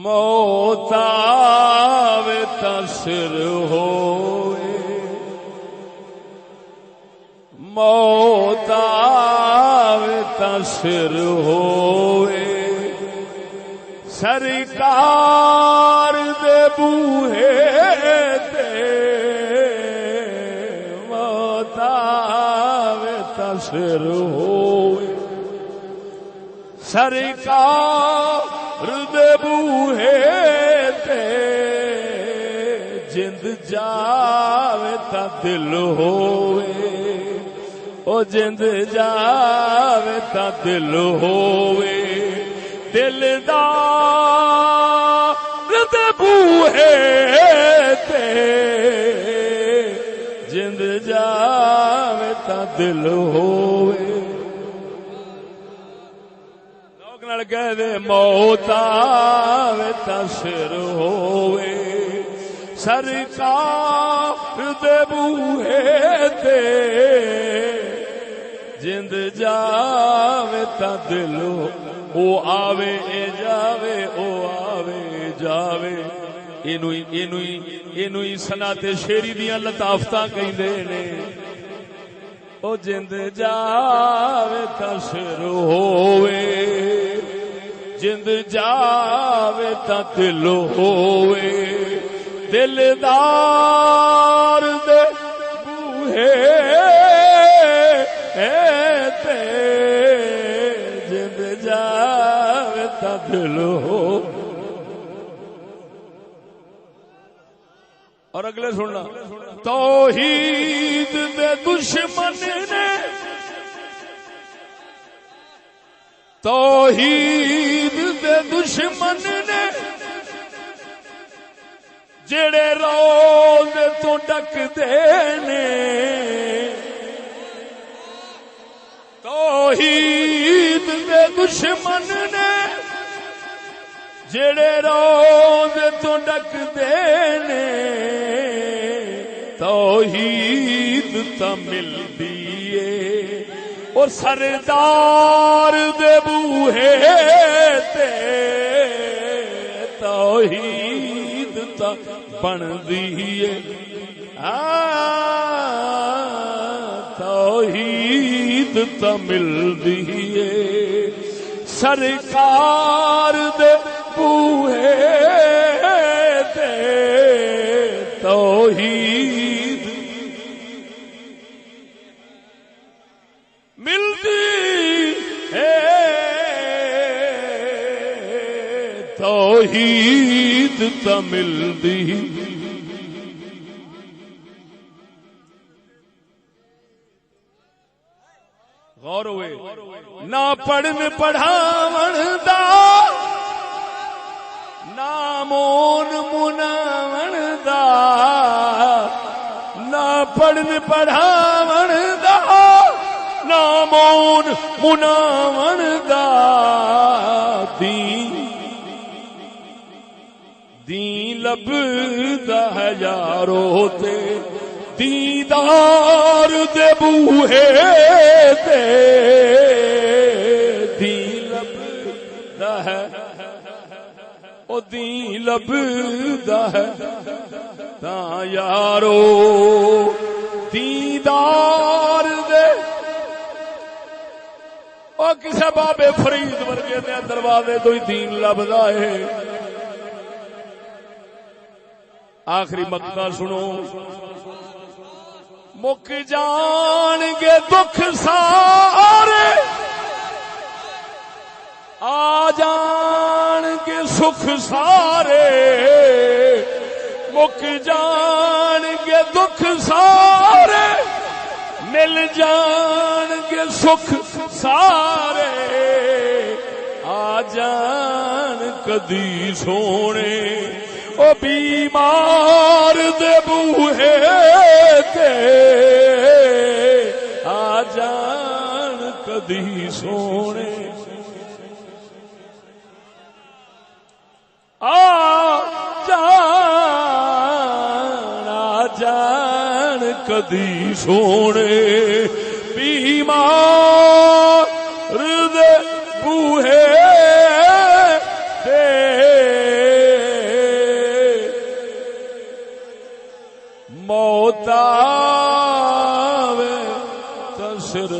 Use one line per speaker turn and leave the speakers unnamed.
موت آوے تا سر ہوئے موت آوے تا سر ہوئے سرکار دے بوہے تے موت آوے تا سر ہوئے سرکار دے بوہے تے جند جاوے تا دل ہوئے او جند جاوے تا دل ہوئے دلدار دے بوہے تے جند جاوے تا دل ہوئے لوگ نال کہہ دے موت آوے تا سر ہوئے سرکار دے بوہے تے جند جاوے تا دل او آوے اے جاوے او آوے جاوے اینوئی صنعت شیری دیاں لطافتاں کہندے نے او جند جاوے تا سر ہوئے جند جاوے تا دل ہوئے دلدار دے بوہے تے جند جاوے تا دل ہو اور اگلے سننا توحید دے دشمن نے توحید دے دشمن نے جڑے روز تو ڈک دے نے توحید دے دشمن نے جڑے روز تو ڈک دے نے توحید تا ملدی اے اور سردار دے بوہے تے توحید تا بندی اے توحید تا ملدی اے سرکار دے بوہے تے توحید ملدی ہے توحید تا ملدی غور ہوئے نہ پڑھن پڑھاون دا نہ مون مناون دا نہ پڑھن پڑھاون دا نہ مون مناون دا دین لبدا ہے یارو تے دیدار دے بوہے تے دین لبدا ہے او دین لبدا ہے تا یارو دیدار دے او کسے بابے فرید ورگے دے دروازے تو ہی دین لبدا ہے آخری مقطع سنو مک جان گے دکھ سارے آ جان گے سکھ سارے مک جان گے دکھ سارے مل جان گے سکھ سارے آ جان کدی سونے او بیمار دے بوہے تے آ جان کدی سونے آ جان کدی سونے بیمار دے بوہے تے موت آوے تا سر